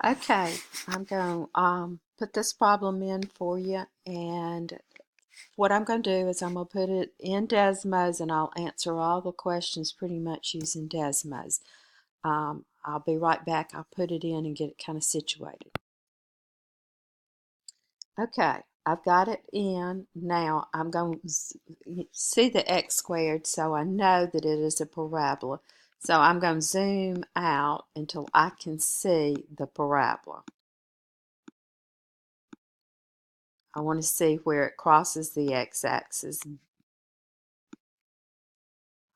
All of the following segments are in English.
Okay, I'm going to put this problem in for you, and what I'm going to do is I'm going to put it in Desmos, and I'll answer all the questions pretty much using Desmos. I'll be right back. I'll put it in and get it kind of situated. Okay, I've got it in. Now I'm going to see the x squared, so I know that it is a parabola. So I'm going to zoom out until I can see the parabola. I want to see where it crosses the x-axis.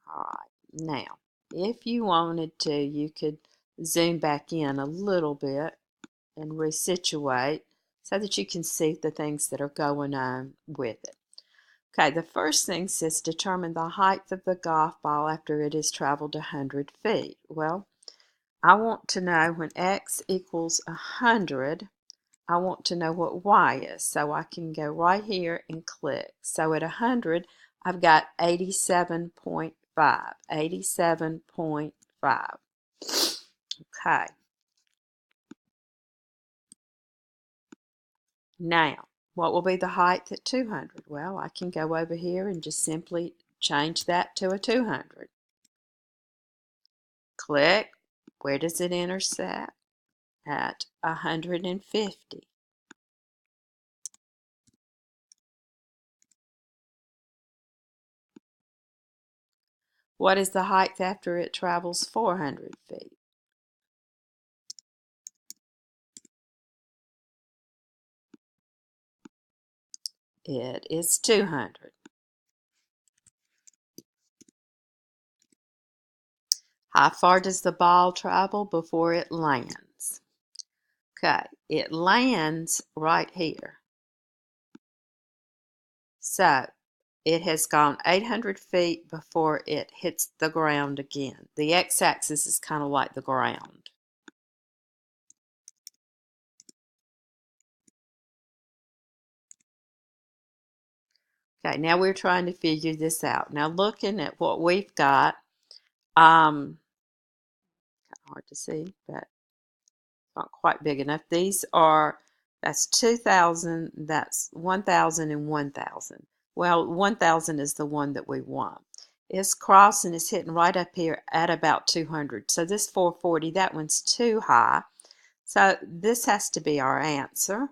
All right, now, if you wanted to, you could zoom back in a little bit and resituate so that you can see the things that are going on with it. Okay, the first thing says determine the height of the golf ball after it has traveled 100 feet. Well, I want to know when x equals 100, I want to know what y is. So I can go right here and click. So at 100, I've got 87.5. 87.5. Okay. Now, what will be the height at 200? Well, I can go over here and just simply change that to a 200. Click. Where does it intersect? At 150. What is the height after it travels 400 feet? It is 200. How far does the ball travel before it lands? Okay, it lands right here. So it has gone 800 feet before it hits the ground again. The x-axis is kind of like the ground. Okay, now we're trying to figure this out. Now looking at what we've got, kind of hard to see, but not quite big enough. These are, that's 2,000, that's 1,000 and 1,000. Well, 1,000 is the one that we want. It's crossing, it's hitting right up here at about 200. So this 440, that one's too high. So this has to be our answer.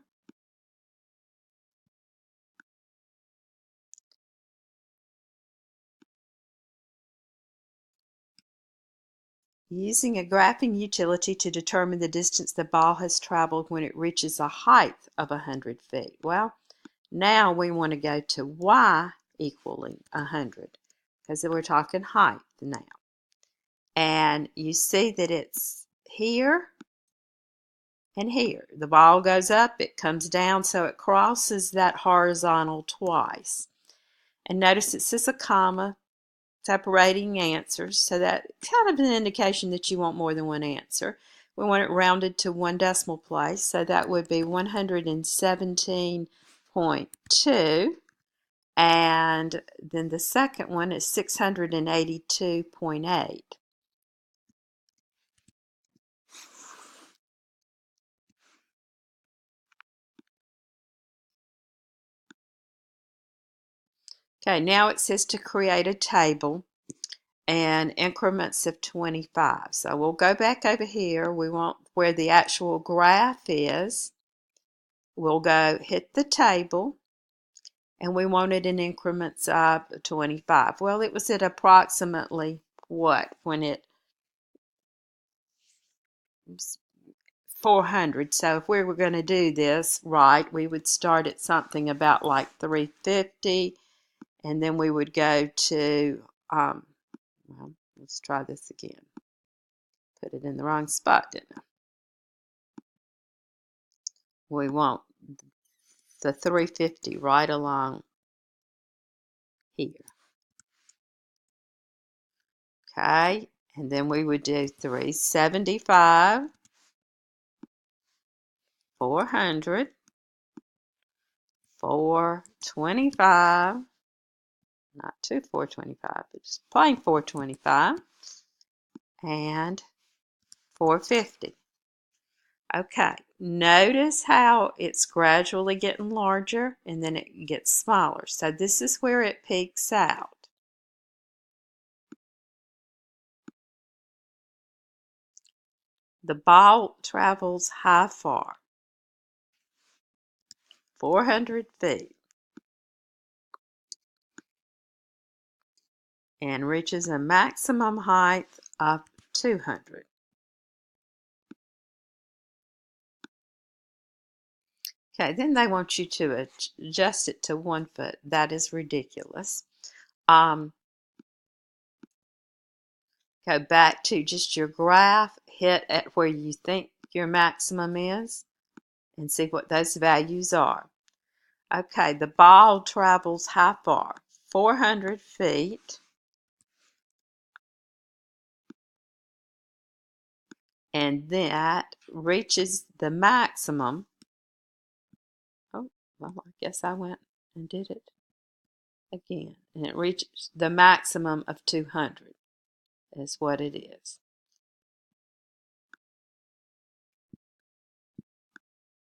Using a graphing utility to determine the distance the ball has traveled when it reaches a height of 100 feet. Well, now we want to go to y equaling 100 because we're talking height now. And you see that it's here and here. The ball goes up, it comes down, so it crosses that horizontal twice. And notice it says a comma separating answers, so that kind of an indication that you want more than one answer. We want it rounded to one decimal place, so that would be 117.2. And then the second one is 682.8. Okay, now it says to create a table and increments of 25. So we'll go back over here. We want where the actual graph is. We'll go hit the table, and we want it in increments of 25. Well, it was at approximately what when it was 400. So if we were going to do this right, we would start at something about like 350, and then we would go to, well, let's try this again. Put it in the wrong spot, didn't I? We want the 350 right along here. Okay, and then we would do 375, 400, 425, not two 425, but just plain 425, and 450. Okay, notice how it's gradually getting larger and then it gets smaller. So this is where it peaks out. The ball travels how far? 400 feet and reaches a maximum height of 200. Okay, then they want you to adjust it to 1 foot. That is ridiculous. Go back to just your graph, hit at where you think your maximum is, and see what those values are. Okay, the ball travels how far? 400 feet. And that reaches the maximum. Oh, well, I guess I went and did it again. And it reaches the maximum of 200 is what it is.